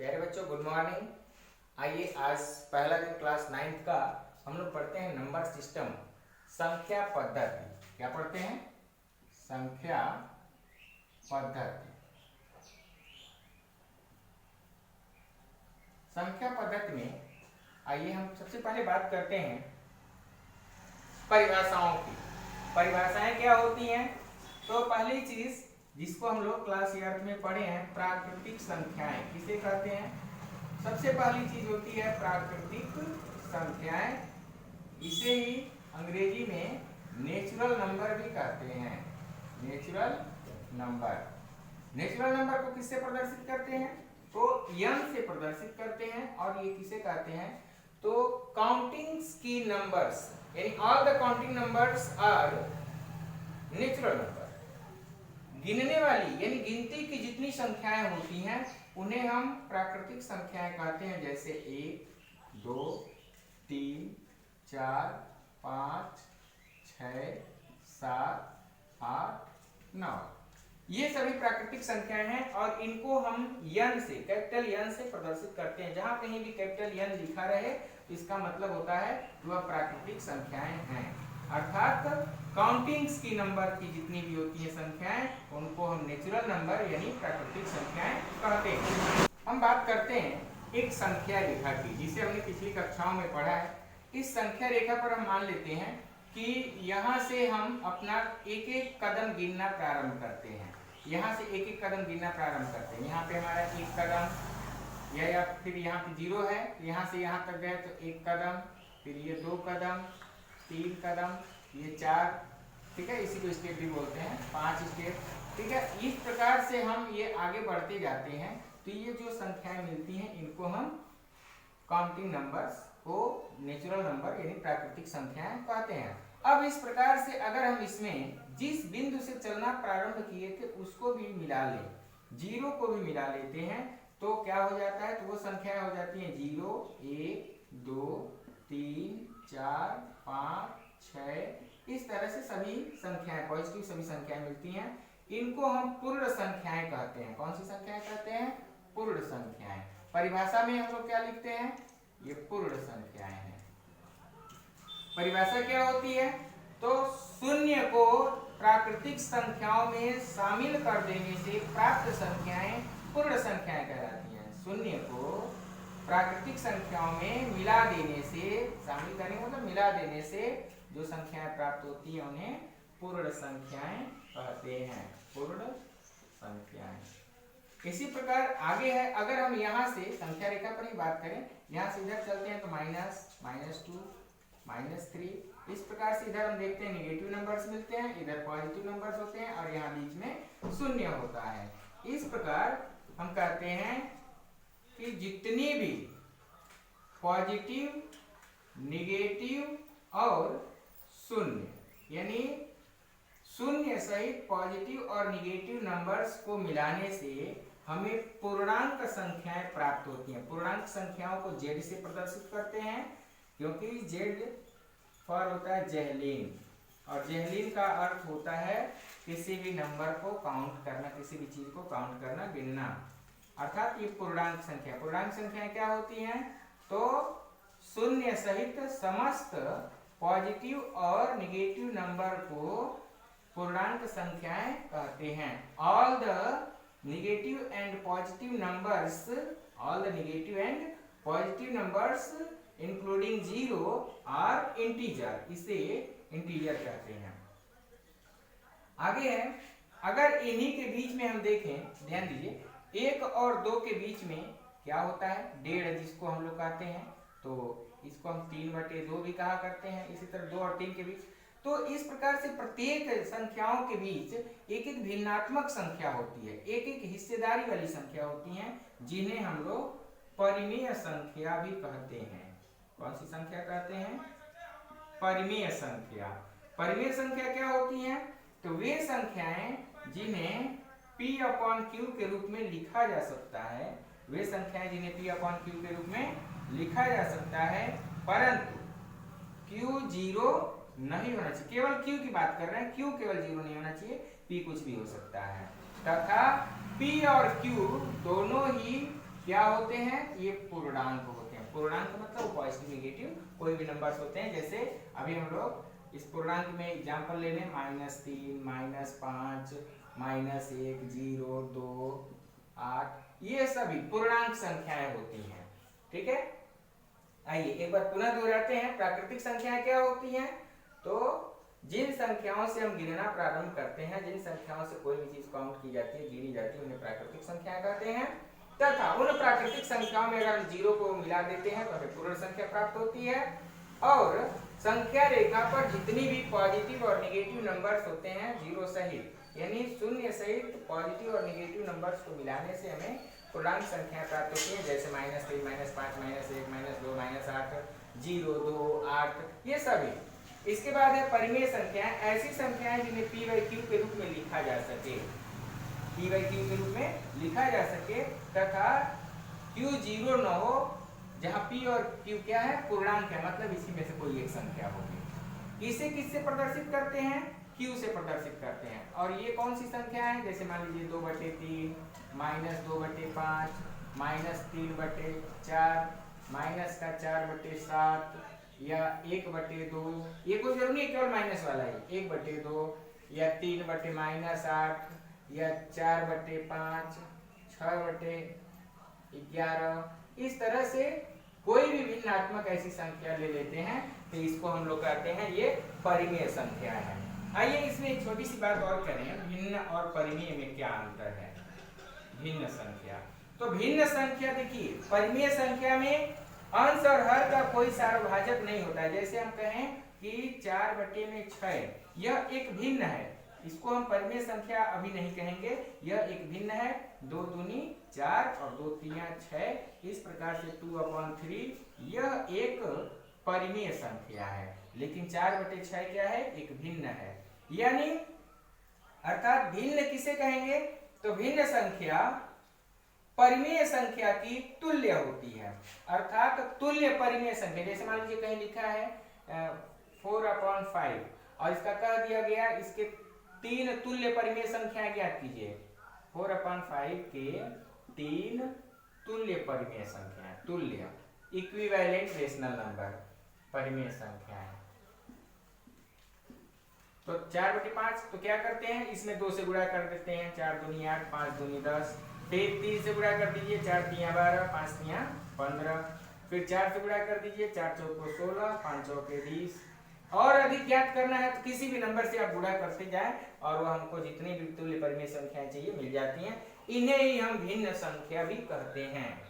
प्यारे बच्चों, good morning. आइए आज पहला दिन क्लास 9th का हम लोग पढ़ते हैं नंबर सिस्टम, संख्या पद्धति। क्या पढ़ते हैं? संख्या पद्धति। संख्या पद्धति में आइए हम सबसे पहले बात करते हैं परिभाषाओं की। परिभाषाएं क्या होती हैं? तो पहली चीज जिसको हम लोग क्लास 8 में पढ़े हैं, प्राकृतिक संख्याएं किसे कहते हैं? सबसे पहली चीज होती है प्राकृतिक संख्याएं। इसे ही अंग्रेजी में नेचुरल नंबर भी कहते हैं। Natural number. नेचुरल नंबर को किससे प्रदर्शित करते हैं? तो n से प्रदर्शित करते हैं। और ये किसे कहते हैं? तो काउंटिंग की नंबर्स, यानी all the counting numbers are natural number. गिनने वाली यानी गिनती की जितनी संख्याएं होती हैं उन्हें हम प्राकृतिक संख्याएं कहते हैं। जैसे 1, 2, 3, 4, 5, 6, 7, 8, 9, ये सभी प्राकृतिक संख्याएं हैं। और इनको हम n से, कैपिटल n से प्रदर्शित करते हैं। जहां कहीं भी कैपिटल n लिखा रहे तो इसका मतलब होता है वह प्राकृतिक संख्याएं हैं। अर्थात काउंटिंग्स की नंबर की जितनी भी होती है संख्याएं उनको हम नेचुरल नंबर यानी प्राकृतिक संख्याएं कहते हैं। हम बात करते हैं एक संख्या रेखा की, जिसे हमने पिछली कक्षाओं में पढ़ा है। इस संख्या रेखा पर हम मान लेते हैं कि यहाँ से हम अपना एक एक कदम गिनना प्रारंभ करते हैं। यहाँ से एक एक कदम गिनना प्रारंभ करते हैं। यहाँ पे हमारा एक कदम या फिर यहाँ पे 0 है, यहाँ से यहाँ तक गए तो एक कदम, फिर ये 2 कदम, 3 कदम, ये 4, ठीक है। इसी को स्टेप भी बोलते हैं, 5 स्टेप, ठीक है। इस प्रकार से हम ये आगे बढ़ते जाते हैं। तो ये जो संख्याएं मिलती हैं इनको हम काउंटिंग नंबर्स को नेचुरल नंबर यानी प्राकृतिक संख्याएं कहते हैं। अब इस प्रकार से अगर हम इसमें जिस बिंदु से चलना प्रारंभ किए थे उसको भी मिला लें, 0 को भी मिला लेते हैं, तो क्या हो जाता है? तो वो संख्याएं हो जाती हैं 0, 1, 2, 3, 4, 5, 6। इस तरह से सभी संख्याएं, पॉजिटिव सभी संख्याएं मिलती हैं। इनको हम पूर्ण संख्याएं कहते हैं। कौन सी संख्याएं कहते हैं? पूर्ण संख्याएं। परिभाषा में हम लोग क्या लिखते हैं? ये पूर्ण संख्याएं हैं। परिभाषा क्या होती है? तो शून्य को प्राकृतिक संख्याओं में शामिल कर देने से प्राप्त संख्याएं पूर्ण संख्याएं कहलाती हैं। शून्य को प्राकृतिक संख्याओं में मिला देने से, शामिल करने मतलब मिला देने से जो संख्याएं प्राप्त होती है उन्हें पूर्ण संख्याएं कहते हैं। पूर्ण संख्याएं। इसी प्रकार आगे है, अगर हम यहाँ से संख्या रेखा पर ही बात करें, यहाँ से इधर चलते हैं तो -2, -3, इस प्रकार से इधर हम देखते हैं निगेटिव नंबर्स मिलते हैं, इधर पॉजिटिव नंबर्स होते हैं और यहाँ बीच में शून्य होता है। इस प्रकार हम कहते हैं कि जितनी भी पॉजिटिव, निगेटिव और शून्य यानी शून्य सहित पॉजिटिव और निगेटिव नंबर्स को मिलाने से हमें पूर्णांक संख्याएं प्राप्त होती हैं। पूर्णांक संख्याओं को z से प्रदर्शित करते हैं, क्योंकि z फॉर होता है जेहलीन, और जेहलीन का अर्थ होता है किसी भी नंबर को काउंट करना, किसी भी चीज को काउंट करना, गिनना। अर्थात ये पूर्णांक संख्या। पूर्णांक संख्याएं क्या होती हैं? तो शून्य सहित समस्त पॉजिटिव और निगेटिव नंबर को पूर्णांक संख्याएं कहते हैं। All the negative and positive numbers, all the negative and positive numbers including 0 are integer, इसे इंटीजर कहते हैं। आगे है, अगर इन्हीं के बीच में हम देखें, ध्यान दीजिए, 1 और 2 के बीच में क्या होता है? 1.5 जिसको हम लोग कहते हैं, तो इसको हम 3/2 भी कहा करते हैं। इसी तरह 2 और 3 के बीच, तो इस प्रकार से प्रत्येक संख्याओं के बीच एक एक भिन्नात्मक संख्या होती है, एक एक हिस्सेदारी वाली संख्या होती हैं, जिन्हें हम लोग परिमेय संख्या भी कहते हैं। कौन सी संख्या कहते हैं? परिमेय संख्या। परिमेय संख्या क्या होती हैं? तो वे संख्याएं जिन्हें P/Q के रूप में लिखा जा सकता है, वे संख्याएं जिन्हें P/Q के रूप में लिखा जा सकता है, परंतु Q 0 नहीं होना चाहिए। केवल Q की बात कर रहे हैं, Q केवल 0 नहीं होना चाहिए, P कुछ भी हो सकता है। तथा P और Q दोनों ही क्या होते हैं? ये पूर्णांक होते हैं। पूर्णांक मतलब पॉजिटिव नेगेटिव कोई भी नंबर्स होते हैं। जैसे अभी हम लोग इस पूर्णांक में एग्जांपल ले लें, -3, -5, -1, 0, 2, 8, ये सभी पूर्णांक संख्याएं होती हैं। ठीक है, आइए एक बार पुनः दोहराते हैं। प्राकृतिक संख्याएं क्या होती हैं? तो जिन संख्याओं से हम गिनना प्रारंभ करते हैं, जिन संख्याओं से कोई भी चीज काउंट की जाती है, गिनी जाती है, उन्हें प्राकृतिक संख्याएं कहते हैं। तथा उन प्राकृतिक संख्याओं में अगर हम जीरो को मिला देते हैं तो हमें पूर्ण संख्या प्राप्त होती है। और संख्या रेखा पर जितनी भी पॉजिटिव और नेगेटिव नंबर्स होते हैं जीरो सहित, यानी शून्य सहित पॉजिटिव और नेगेटिव नंबर्स को मिलाने से हमें पूर्णांक संख्या प्राप्त होती है। जैसे -3, -5, -1, -2, -8, 0, 2, 8, ये सभी। इसके बाद है परिमेय संख्याएं, ऐसी संख्याएं जिन्हें p/q के रूप में लिखा जा सके, p/q के रूप में लिखा जा सके तथा q 0 न हो, जहां p और q क्या है? पूर्णांक है, मतलब इसी में से कोई एक संख्या होगी। इसे किससे प्रदर्शित करते हैं? q से प्रदर्शित करते हैं। और ये कौन सी संख्या है? जैसे मान लीजिए 2/3, -2/5, -3/4, -4/7 या 1/2, ये कोई जरूरी नहीं है केवल माइनस वाला ही, 1/2 या 3/-8 या 4/5, 6/11, इस तरह से कोई भी भिन्नात्मक ऐसी संख्या ले लेते हैं तो इसको हम लोग कहते हैं ये परिमेय संख्या है। आइए इसमें एक छोटी सी बात और करें, भिन्न और परिमेय में क्या अंतर है? भिन्न संख्या, तो भिन्न संख्या देखिए, परिमेय संख्या में अंश और हर का कोई सार्वभाजक नहीं होता है। जैसे हम कहें कि 4/6, यह एक भिन्न है, इसको हम परिमेय संख्या अभी नहीं कहेंगे, यह एक भिन्न है। 2 दूनी 4 और 2 तिया 6, इस प्रकार से 2/3 यह एक परिमेय संख्या है। लेकिन 4/6 क्या है? एक भिन्न है। यानी अर्थात भिन्न किसे कहेंगे? तो भिन्न संख्या परिमेय संख्या की तुल्य होती है, अर्थात तुल्य परिमेय संख्या। जैसे मान लीजिए कहीं लिखा है 4/5 और इसका कह दिया गया इसके 3 तुल्य परिमेय संख्या ज्ञात कीजिए। 4/5 के 3 तुल्य परिमेय संख्या, तुल्य इक्विवेलेंट रेशनल नंबर परिमेय संख्या है। तो 4/5 तो क्या करते हैं? इसमें 2 से गुणा कर देते हैं, 4 दूनी 8, 5 दूनी 10, फिर 3 से गुणा कर दीजिए, 4 तिया 12, 5 तिया 15, फिर 4 से गुणा कर दीजिए, 4 चौको 16, 5 चौके 20। और अधिक ज्ञात करना है तो किसी भी नंबर से आप गुणा करते जाएं और वह हमको जितनी भी तुल्य परिमेय संख्याएं चाहिए मिल जाती हैं। इन्हें ही हम भिन्न संख्या भी कहते हैं।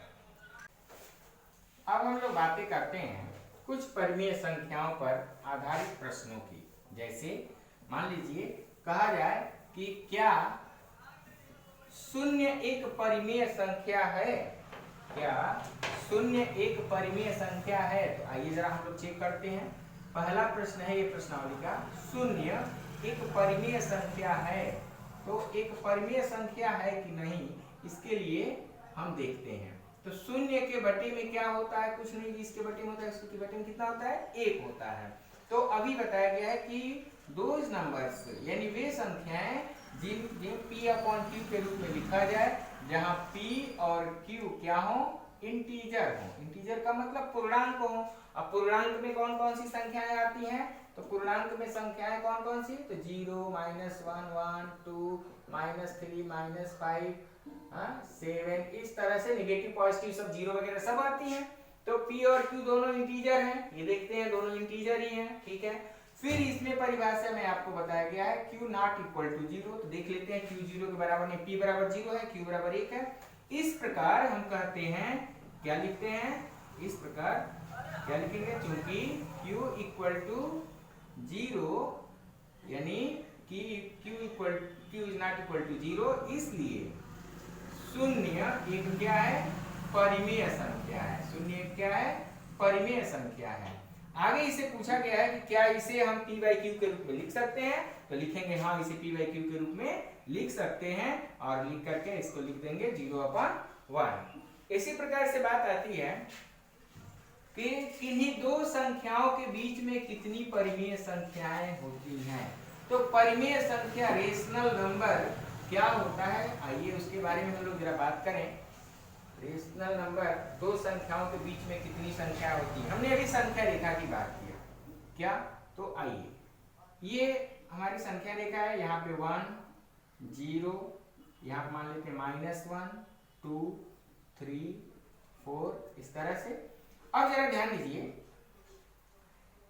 अब हम लोग बातें करते हैं कुछ परिमेय संख्याओं पर आधारित प्रश्नों की। जैसे मान लीजिए कहा जाए कि क्या 0 एक परिमेय संख्या है? क्या 0 एक परिमेय संख्या है? तो आइए जरा हम लोग चेक करते हैं। पहला प्रश्न है ये प्रश्नावली का, 0 एक परिमेय संख्या है? तो एक परिमेय संख्या है कि नहीं, इसके लिए हम देखते हैं। तो 0 के बटे में क्या होता है? कुछ नहीं, जिसके बटे में होता है उसके बटे में कितना होता है? 1 होता है। तो अभी बताया गया है कि दोज नंबर्स यानी वे संख्याएं जिन p/q के रूप में लिखा जाए, जहां p और q क्या हो? इंटीजर हो। इंटीजर का मतलब पूर्णांक हो। अब पूर्णांक में कौन कौन सी संख्याएं आती हैं? तो पूर्णांक में संख्याएं कौन कौन सी? तो 0, -1, 1, 2, -3, -5, 7, इस तरह से नेगेटिव पॉजिटिव सब 0 वगैरह सब आती हैं। तो p और q दोनों इंटीजर हैं, ये देखते हैं दोनों इंटीजर ही हैं। ठीक है, फिर इसमें परिभाषा में आपको बताया गया है q नॉट इक्वल टू 0। तो देख लेते हैं, q 0 के बराबर नहीं, p बराबर 0 है, q बराबर 1 है। इस प्रकार हम कहते हैं, क्या लिखते हैं? इस प्रकार क्या लिखेंगे? क्योंकि q इक्वल टू 0 यानी q is not equal to 0, इसलिए 0 एक क्या है? परिमेय संख्या है। 0 एक क्या है? परिमेय संख्या है। आगे इसे पूछा गया है कि क्या इसे हम p/q के रूप में लिख सकते हैं? तो लिखेंगे हाँ, इसे p/q के रूप में लिख सकते हैं और लिख करके इसको लिख देंगे 0/1। इसी प्रकार से बात आती है कि किन्हीं दो संख्याओं के बीच में कितनी परिमेय संख्याएं होती हैं। तो परिमेय संख्या रेशनल नंबर क्या होता है, आइए उसके बारे में हम लोग जरा बात करें। रेशनल नंबर दो संख्याओं के बीच में कितनी संख्या होती है। हमने अभी संख्या रेखा की बात किया क्या, तो आइए ये हमारी संख्या रेखा है, यहाँ पे 1 0, यहाँ पे मान लेते हैं -1 2 3 4 इस तरह से। अब जरा ध्यान दीजिए,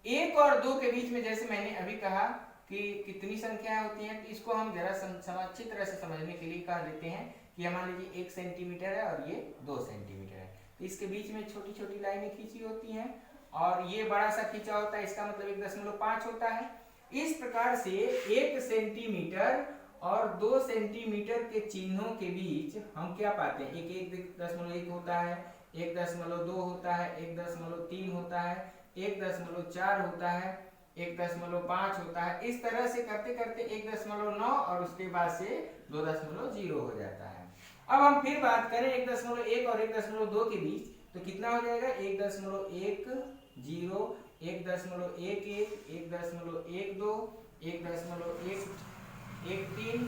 1 और 2 के बीच में जैसे मैंने अभी कहा कि कितनी संख्याएं होती हैं, तो इसको हम जरा अच्छी तरह से समझने के लिए कह देते हैं कि मान लीजिए 1 सेंटीमीटर है और ये 2 सेंटीमीटर है, तो इसके बीच में छोटी छोटी लाइनें खींची होती हैं और ये बड़ा सा खींचा होता है, इसका मतलब 1.5 होता है। इस प्रकार से 1 सेंटीमीटर और 2 सेंटीमीटर के चिन्हों के बीच हम क्या पाते हैं, 1.1 होता है, 1.2 होता है, 1.3 होता है, 1.4 होता है, 1.5 होता है। इस तरह से करते करते 1.9 और उसके बाद से 2.0 हो जाता है। अब हम फिर बात करें 1.1 और 1.2 के बीच, तो कितना हो जाएगा, 1.10, 1.11, 1.12, 1.13।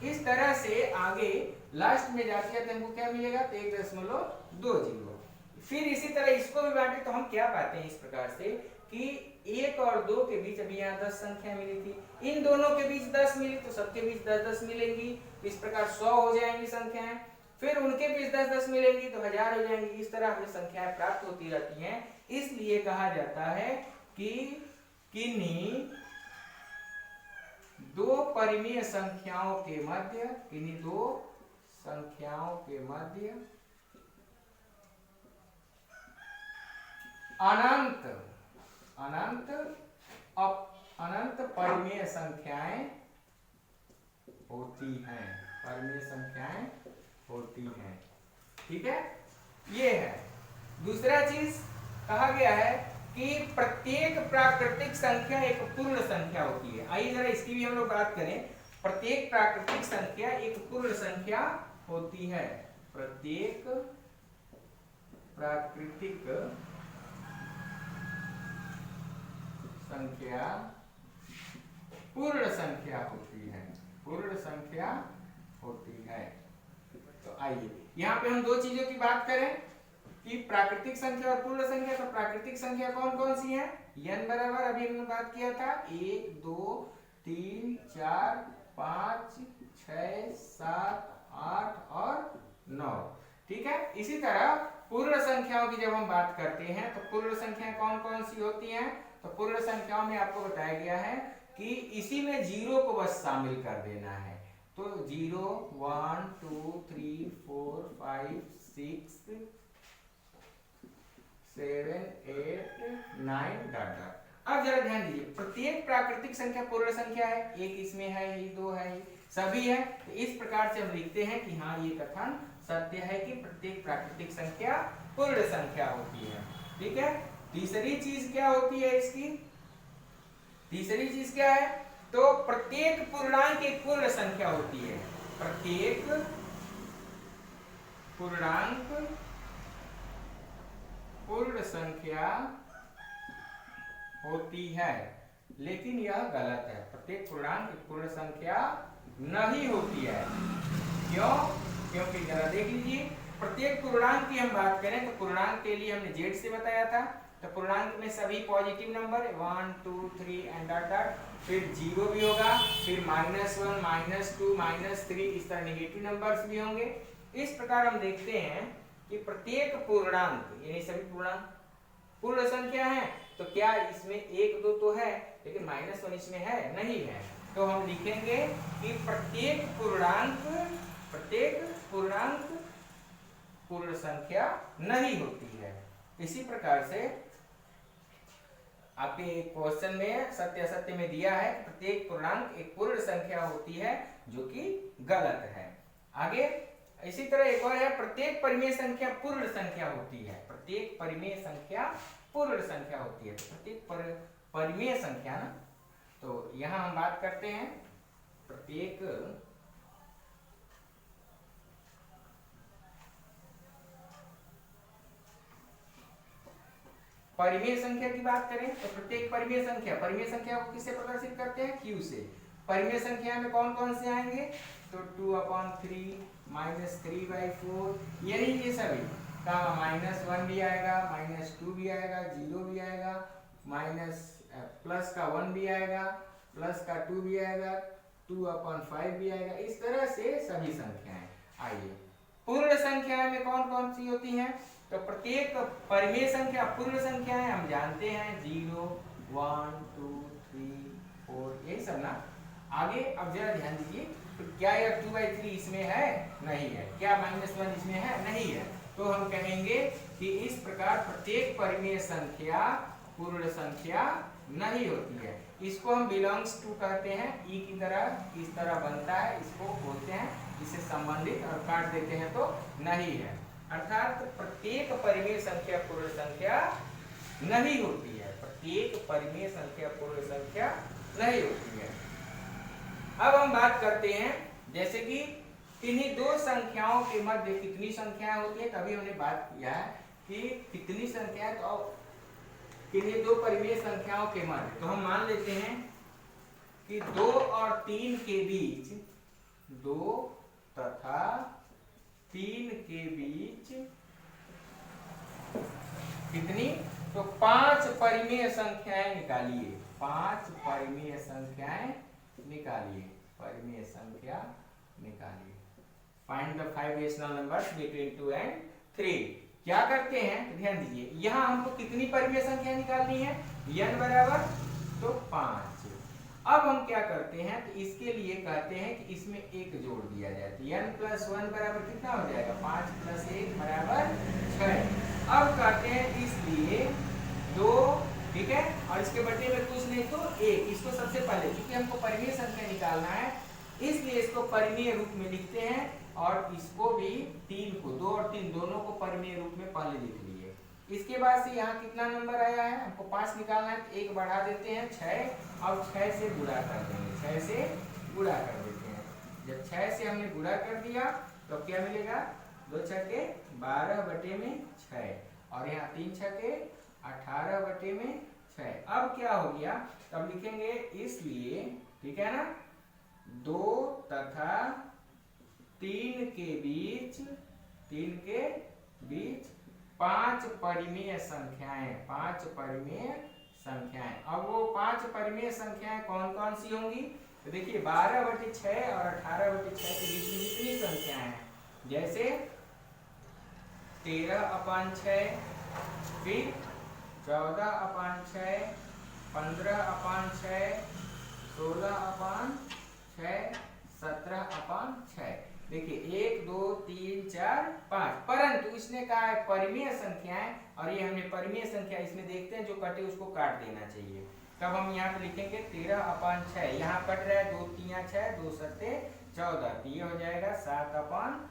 इस तरह से आगे लास्ट में जाते हैं हमको क्या मिलेगा, तो 1.20। फिर इसी तरह इसको भी बांटे तो हम क्या पाते हैं इस प्रकार से कि 1 और 2 के बीच अभी यहाँ 10 संख्या मिली थी, इन दोनों के बीच 10 मिली तो सबके बीच 10-10 मिलेंगी, इस प्रकार 100 हो जाएंगी संख्याएं। फिर उनके बीच 10-10 मिलेंगी तो 1000 हो जाएंगी। इस तरह हमें संख्याएं प्राप्त होती रहती हैं। इसलिए कहा जाता है कि किन्हीं दो परिमेय संख्याओं के मध्य, किन्हीं दो संख्याओं के मध्य अनंत अनंत परिमेय संख्याएं होती हैं, परिमेय संख्याएं होती हैं। ठीक है, ये है। दूसरा चीज कहा गया है कि प्रत्येक प्राकृतिक संख्या एक पूर्ण संख्या होती है। आइए जरा इसकी भी हम लोग बात करें। प्रत्येक प्राकृतिक संख्या एक पूर्ण संख्या होती है। प्रत्येक प्राकृतिक संख्या पूर्ण संख्या होती है, पूर्ण संख्या होती है। तो आइए यहाँ पे हम दो चीजों की बात करें कि प्राकृतिक संख्या और पूर्ण संख्या। तो प्राकृतिक संख्या कौन कौन सी है, n बराबर अभी हमने बात किया था 1 2 3 4 5 6 7 8 और 9। ठीक है, इसी तरह पूर्ण संख्याओं की जब हम बात करते हैं तो पूर्ण संख्याएं कौन कौन सी होती हैं, तो पूर्ण संख्याओं में आपको बताया गया है कि इसी में 0 को बस शामिल कर देना है। तो 0 1 2 3 4 5 6 7 8 9 डॉट डॉट। अब जरा ध्यान दीजिए, प्रत्येक प्राकृतिक संख्या पूर्ण संख्या है, एक इसमें है, ये दो है, सभी है। तो इस प्रकार से हम लिखते हैं कि हाँ ये कथन सत्य है कि प्रत्येक प्राकृतिक संख्या पूर्ण संख्या होती है। ठीक है, तीसरी चीज क्या होती है इसकी, तीसरी चीज क्या है, तो प्रत्येक पूर्णांक एक पूर्ण संख्या होती है। प्रत्येक पूर्णांक पूर्ण संख्या होती है, लेकिन यह गलत है। प्रत्येक पूर्णांक एक पूर्ण संख्या नहीं होती है। क्यों, क्योंकि जरा देख लीजिए, प्रत्येक पूर्णांक की हम बात करें तो पूर्णांक के लिए हमने z से बताया था। तो पूर्णांक में सभी positive number 1 2 3 and dot dot, फिर 0 भी होगा, फिर -1 -2 -3, इस तरह नेगेटिव नंबर्स भी होंगे। इस प्रकार हम देखते हैं कि प्रत्येक पूर्णांक यानी सभी पूर्णांक पूर्ण संख्या है। तो क्या इसमें 1 2 तो है, लेकिन -1 इसमें है नहीं है। तो हम लिखेंगे कि प्रत्येक पूर्णांक पूर्ण संख्या नहीं होती है। इसी प्रकार से आपके क्वेश्चन में सत्य असत्य में दिया है प्रत्येक पूर्णांक एक पूर्ण संख्या होती है, जो कि गलत है। आगे इसी तरह एक और है, प्रत्येक परिमेय संख्या पूर्ण संख्या होती है। प्रत्येक परिमेय संख्या पूर्ण संख्या होती है। प्रत्येक परिमेय संख्या ना, तो यहां हम बात करते हैं प्रत्येक परिमेय संख्या की बात करें तो प्रत्येक परिमेय संख्या को किससे प्रदर्शित करते हैं, q से। परिमेय संख्या में कौन कौन से आएंगे, तो 2/3 -3/4, यानी ये सभी का -1 भी आएगा, -2 भी आएगा, 0 भी आएगा, प्लस का 1 भी आएगा, प्लस का 2 भी आएगा, 2/5 भी आएगा। इस तरह से सभी संख्याएं। आइए पूर्ण संख्याएं में कौन कौन सी होती हैं? तो प्रत्येक परिमेय संख्या पूर्ण संख्याएं हम जानते हैं 0, 1, 2, 3, 4, यही सब ना। आगे अब जरा ध्यान दीजिए, तो क्या यह 2/3 इसमें है? नहीं है। क्या -1 इसमें है? नहीं है। तो हम कहेंगे कि इस प्रकार प्रत्येक परिमेय संख्या पूर्ण संख्या नहीं होती है। इसको हम बिलोंग्स टू कहते हैं। ई की तरह इस तरह बनता है, इसको बोलते हैं, इससे संबंधित, और काट देते हैं तो नहीं है। अर्थात प्रत्येक परिमेय संख्या पूर्ण संख्या नहीं होती है। प्रत्येक परिमेय संख्या पूर्ण संख्या नहीं होती है। अब हम बात करते हैं, जैसे कि किन्हीं दो संख्याओं के मध्य कितनी संख्याएं होती है। तभी हमने बात किया है कि कितनी संख्याएं, तो किन्हीं दो परिमेय संख्याओं के मध्य, तो हम मान लेते हैं कि 2 और 3 के बीच, 2 तथा 3 के बीच कितनी, तो 5 परिमेय संख्याएं निकालिए। 5 परिमेय संख्याएं निकालिए। परिमेय संख्या निकालिए। Find the 5 rational numbers between 2 and 3। क्या करते हैं, ध्यान दीजिए, यहाँ हमको कितनी परिमेय संख्या निकालनी है? n बराबर तो 5। अब हम क्या करते हैं, तो इसके लिए कहते हैं कि इसमें एक जोड़ दिया जाए, तो n + 1 बराबर कितना हो जाएगा? 5 + 1 बराबर 6। अब कहते हैं इसलिए 2, ठीक है, और इसके बटे में कुछ नहीं तो 1। इसको सबसे पहले, क्योंकि हमको परिमेय संख्या निकालना है, इसलिए इसको परिमेय रूप में लिखते हैं, और इसको भी 3 को, 2 और 3 दोनों को परिमेय रूप में पहले लिख लिए। इसके बाद से यहाँ कितना नंबर आया है, हमको 5 निकालना है, तो 1 बढ़ा देते हैं 6, और 6 से गुणा कर देंगे। 6 से गुणा कर देते हैं। जब 6 से हमने गुणा कर दिया तो क्या मिलेगा? 2 छक्के 12/6, और यहाँ 3 छक्के 18/6। अब क्या हो गया, तब लिखेंगे इसलिए, ठीक है ना, 2 तथा 3 के बीच 5 परिमेय संख्याएं। 5 परिमेय संख्याएं। अब वो 5 परिमेय संख्याएं कौन कौन सी होंगी? तो देखिए 12/6 और 18/6 के बीच में जितनी संख्याएं हैं, जैसे 13/6, फिर 14/6, 15/6, 16/6, 17/6। देखिए 1, 2, 3, 4, 5, परंतु इसने कहा है परिमेय संख्याएं, और ये हमने परिमेय संख्या इसमें देखते हैं, जो कटे उसको काट देना चाहिए। तब हम यहाँ पे लिखेंगे 13/6, यहाँ कट रहा है 2 3 6, 2 7 14, तो ये हो जाएगा 7/3।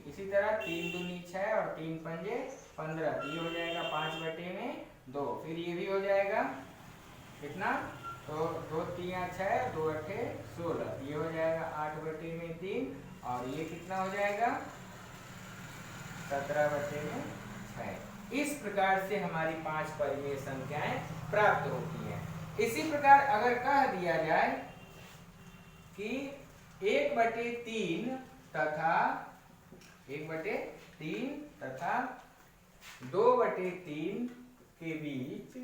इसी तरह 3 दूनी 6 और 3 पंजे 15, तो ये हो जाएगा 5/2। फिर ये भी हो जाएगा कितना, तो 2 3 6, 2 8 16, ये हो जाएगा 8/3, और ये कितना हो जाएगा 17/6। इस प्रकार से हमारी 5 परिमेय संख्याएं प्राप्त होती हैं। इसी प्रकार अगर कह दिया जाए कि 1/3 तथा 2/3 के बीच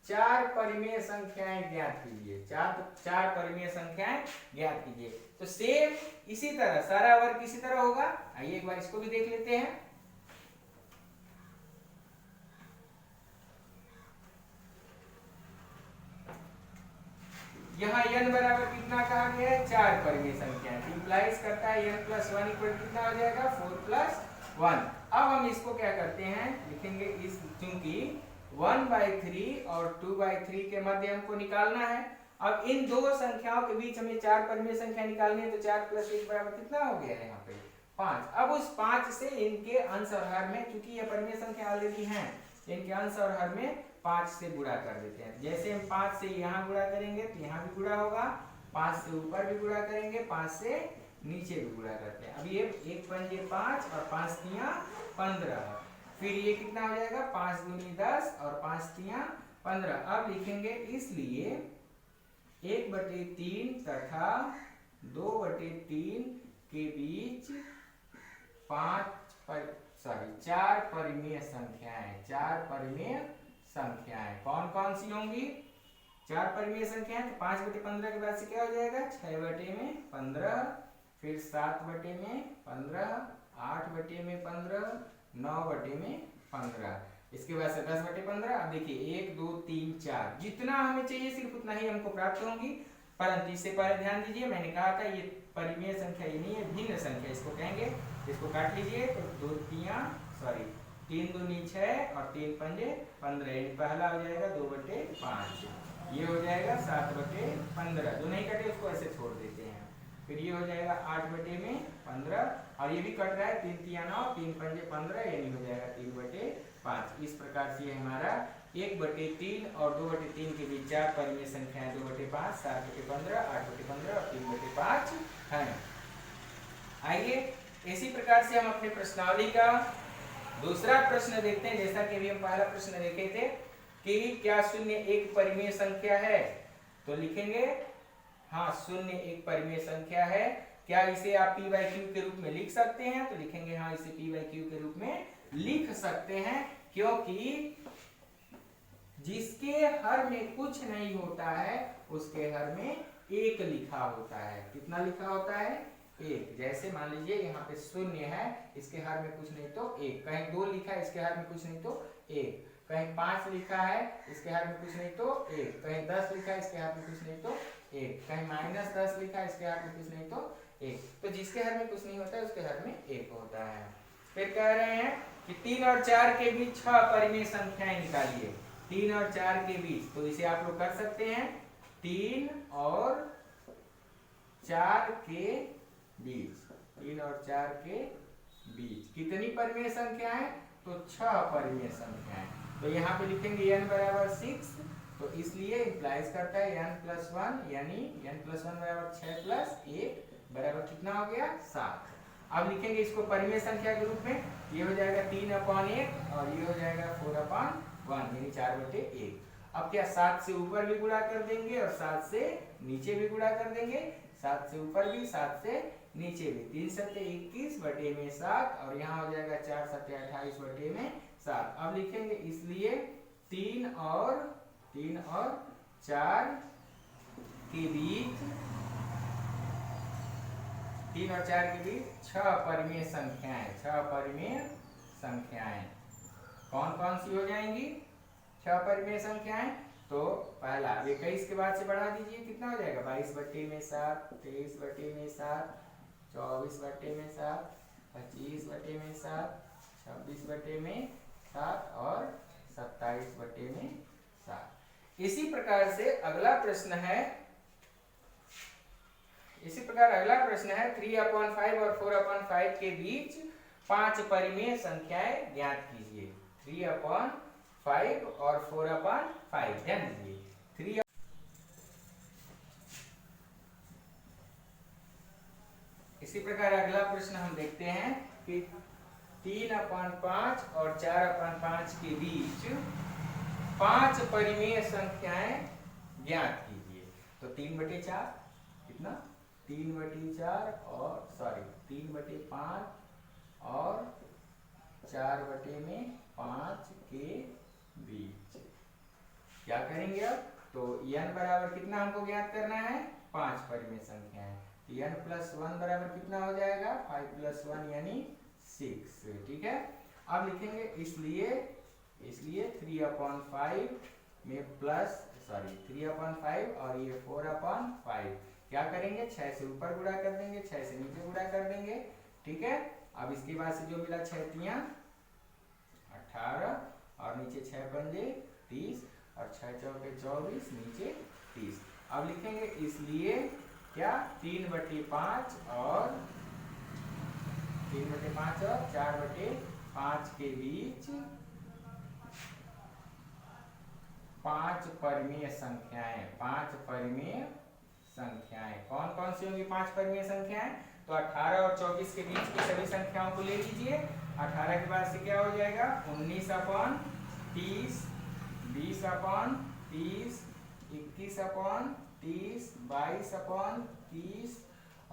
4 परिमेय संख्याएं ज्ञात कीजिए। 4 परिमेय संख्याएं ज्ञात कीजिए। तो सेम इसी तरह सारा वर्ग इसी तरह होगा। आइए एक बार इसको भी देख लेते हैं। यहाँ n बराबर कितना कहा गया है? 4 परिमेय संख्याएं, इंप्लाइज करता है n + 1 = कितना हो जाएगा? 4 + 1। अब हम इसको क्या करते हैं, लिखेंगे इस, चूंकि 1/3 और 2/3 के मध्य हमको निकालना है। अब इन दो संख्याओं के बीच हमें 4 परिमेय संख्या निकालनी है, तो 4 + 1 बराबर कितना हो गया है यहाँ पे? 5। अब उस 5 से इनके अंश और हर में, क्योंकि ये परिमेय संख्या ऑलरेडी हैं, इनके अंश और हर में 5 से गुणा कर देते हैं। जैसे हम 5 से यहाँ गुणा करेंगे तो यहाँ भी गुणा होगा, 5 से ऊपर भी गुणा करेंगे, 5 से नीचे भी गुणा करते हैं। अब ये 1 पंजे 5 और 5 तियां 15, फिर ये कितना हो जाएगा? 5 दूनी 10 और 5 तियां 15। अब लिखेंगे इसलिए 1/3 तथा 2/3 के बीच 4 परिमेय संख्याएं। 4 परिमेय संख्याएं कौन कौन सी होंगी? 4 परिमेय संख्याएं। तो 5/15 के बाद से क्या हो जाएगा? 6/15, फिर 7/15, 8/15, 9/15, इसके बाद से 10/15। अब देखिए 1 2 3 4 जितना हमें चाहिए सिर्फ उतना ही हमको प्राप्त होंगी। परंतु इससे पहले ध्यान दीजिए, मैंने कहा था ये परिमेय संख्या ये नहीं है, भिन्न संख्या इसको कहेंगे। इसको काट लीजिए तो 3 दूनी 6 और 3 पंजे 15, पहला हो जाएगा 2/5, ये हो जाएगा 7/15। जो नहीं कटे उसको ऐसे छोड़ देते हैं। फिर ये हो जाएगा 8/15 और ये भी कट रहा है, 3 3 9, 3 पंजे 15, यानी हो जाएगा 3/5। इस प्रकार से हमारा 1/3 और 2/3 के बीच 4 परिमेय संख्याएं 2/5, 7/15, 8/15 और 3/5 है। आइए इसी प्रकार से हम अपने प्रश्नावली का दूसरा प्रश्न देखते हैं। जैसा कि अभी हम पहला प्रश्न देखे थे कि क्या 0 एक परिमेय संख्या है, तो लिखेंगे हाँ 0 एक परिमेय संख्या है। क्या इसे आप p/q के रूप में लिख सकते हैं? तो लिखेंगे हाँ इसे p/q के रूप में लिख सकते हैं, क्योंकि जिसके हर में कुछ नहीं होता है उसके हर में 1 लिखा होता है। कितना लिखा होता है? 1। जैसे मान लीजिए यहाँ पे 0 है, इसके हर में कुछ नहीं तो 1। कहीं 2 लिखा है, इसके हर में कुछ नहीं तो 1। कहीं 5 लिखा है, इसके हर में कुछ नहीं तो 1। कहीं 10 लिखा है, इसके हर में कुछ नहीं तो 1। कहीं -10 लिखा है, इसके हर में कुछ नहीं तो 1। तो जिसके हर में कुछ नहीं होता है उसके हर में 1 होता है। फिर कह रहे हैं कि 3 और 4 के बीच 6 परिमेय संख्याएं निकालिए। 3 और 4 के बीच, तो इसे आप लोग कर सकते हैं 3 और 4 के बीच। 3 और 4 के बीच कितनी परिमेय संख्याएं? तो 6 परिमेय संख्याएं। तो यहाँ पे लिखेंगे n बराबर 6, तो इसलिए इंप्लाइज करता है n+1, यानी n+1 बराबर 6 + 1 बराबर कितना हो गया? 7। अब लिखेंगे इसको परिमेय संख्या के रूप में। ये हो जाएगा 3/1 और ये हो जाएगा 4/1, यानी 4/1। अब क्या 7 से ऊपर भी गुणा कर देंगे और 7 से नीचे भी गुणा कर देंगे। 7 से ऊपर भी, 7 से नीचे भी। 3 7 21/7 और यहाँ हो जाएगा 4 7 28/7। अब लिखेंगे इसलिए 3 और 4 के बीच 3 और 4 के बीच 6 परिमेय संख्याएं। 6 परिमेय संख्याएं कौन कौन सी हो जाएंगी? 6 परिमेय संख्याएं। तो पहला 21 के बाद से बढ़ा दीजिए, कितना हो जाएगा? 22/7, 23/7, 24/7, 25/7, 26/7 और 27/7। इसी प्रकार से अगला प्रश्न है 3/5 और 4/5 के बीच 5 परिमेय संख्याएं ज्ञात कीजिए। 3/5 और 4/5, ध्यान दीजिए। इसी प्रकार अगला प्रश्न हम देखते हैं कि 3/5 और 4/5 के बीच 5 परिमेय संख्याएं ज्ञात कीजिए। तो 3/4 कितना? 3/4 और 3/5 और 4/5 के बीच क्या करेंगे? अब तो n बराबर कितना हमको ज्ञात करना है? 5 परिमेय संख्याएं। तो n+1 बराबर कितना हो जाएगा? 5 + 1 यानी 6। ठीक है। अब लिखेंगे इसलिए 3/5 में 3/5 और ये 4/5 क्या करेंगे? 6 से ऊपर गुणा कर देंगे, 6 से नीचे गुणा कर देंगे। ठीक है। अब इसके बाद से जो मिला 6 तियां 18 और नीचे 6 पंजे 30 और 6 चौके 24, नीचे 30। अब लिखेंगे इसलिए क्या? 3/5 और 4/5 के बीच 5 परिमेय संख्याएं। 5 परिमेय संख्याएं कौन कौन सी होंगी? 5 परिमेय संख्याएं। तो 18 और 24 के बीच की सभी संख्याओं को ले लीजिए। 18 के बाद से क्या हो जाएगा? 19/30, 20/30, 21/30, 22/30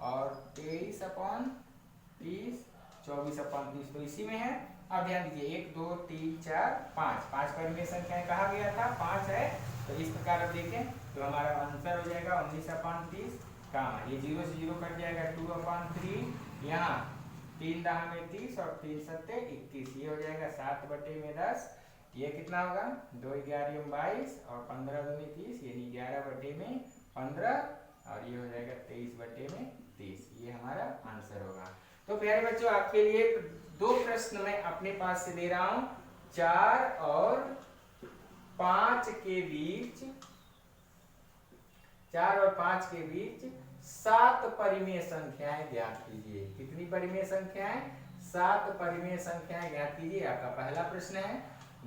और 23/30 24/30 तो इसी में है। अब ध्यान दीजिए 1 2 3 4 5 5 परिमेय संख्याएं कहा गया था 5 है। तो इस प्रकार अब देखें तो हमारा आंसर हो जाएगा 19/30 का ये 0 से 0 कट जाएगा 2/3 यहाँ 3 दाह में 30 और 3 सत्ते 21 ये हो जाएगा 7/10 ये कितना होगा 2 11 22 और 15 दूनी 30 यानी 11/15 और ये हो जाएगा 23/30 ये हमारा आंसर होगा। तो प्यारे बच्चों आपके लिए 2 प्रश्न मैं अपने पास से दे रहा हूं 4 और 5 के बीच 4 और 5 के बीच 7 परिमेय संख्याएं ज्ञात कीजिए। कितनी परिमेय संख्याएं 7 परिमेय संख्याएं ज्ञात कीजिए आपका पहला प्रश्न है।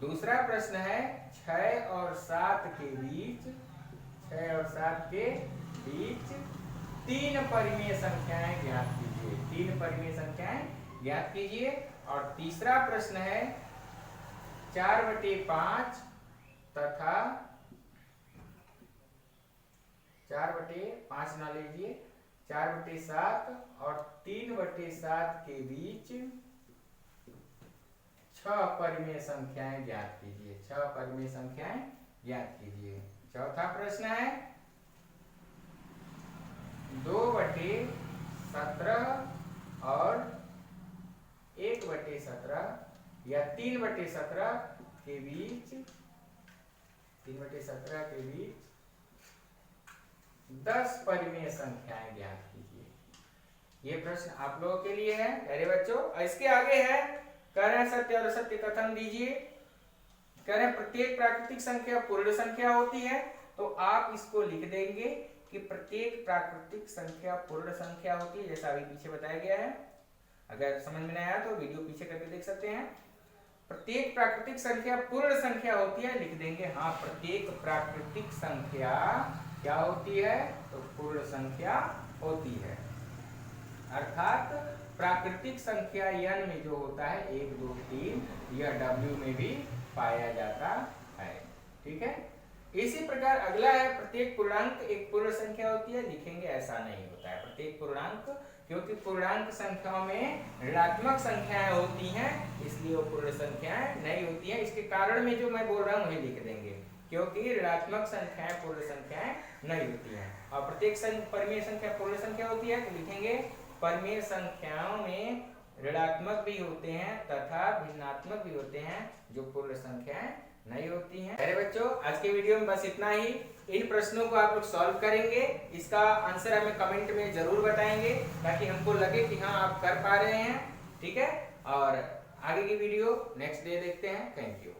दूसरा प्रश्न है 6 और 7 के बीच 6 और 7 के बीच 3 परिमेय संख्याएं ज्ञात कीजिए। 3 परिमेय संख्याएं ज्ञात कीजिए। और तीसरा प्रश्न है 4/5 तथा 4/5 ना लीजिए 4/7 और 3/7 के बीच 6 परिमेय संख्याएं ज्ञात कीजिए। 6 परिमेय संख्याएं ज्ञात कीजिए। चौथा प्रश्न है 2/17 और 1/17 या 3/17 के बीच 10 परिमेय संख्याएं ज्ञात कीजिए। ये प्रश्न आप लोगों के लिए है अरे बच्चों। इसके आगे है कह रहे हैं सत्य और असत्य कथन दीजिए। कह रहे हैं प्रत्येक प्राकृतिक संख्या पूर्ण संख्या होती है। तो आप इसको लिख देंगे कि प्रत्येक प्राकृतिक संख्या पूर्ण संख्या होती है जैसा अभी पीछे बताया गया है। अगर समझ में नहीं आया तो वीडियो पीछे करके देख सकते हैं। प्रत्येक प्राकृतिक संख्या पूर्ण संख्या होती है लिख देंगे हाँ प्रत्येक प्राकृतिक संख्या क्या होती है तो पूर्ण संख्या होती है। अर्थात प्राकृतिक संख्या n में जो होता है 1 2 3 यह w में भी पाया जाता है। ठीक है। इसी प्रकार अगला है प्रत्येक पूर्णांक एक पूर्ण संख्या होती है लिखेंगे ऐसा नहीं होता है प्रत्येक पूर्णांक क्योंकि पूर्णांक संख्याओं में ऋणात्मक संख्याएं होती हैं इसलिए वो पूर्ण संख्याएं नहीं होती हैं। इसके कारण में जो मैं बोल रहा हूँ वही लिख देंगे क्योंकि ऋणात्मक संख्याएं पूर्ण संख्याएं नहीं होती हैं। और प्रत्येक परिमेय संख्या पूर्ण संख्या होती है तो लिखेंगे परिमेय संख्याओं में ऋणात्मक भी होते हैं तथा भिन्नात्मक भी होते हैं जो पूर्ण संख्याएं नहीं होती हैं। अरे बच्चों आज के वीडियो में बस इतना ही। इन प्रश्नों को आप लोग सॉल्व करेंगे इसका आंसर हमें कमेंट में जरूर बताएंगे ताकि हमको लगे कि हाँ आप कर पा रहे हैं। ठीक है। और आगे की वीडियो नेक्स्ट डे देखते हैं। Thank you.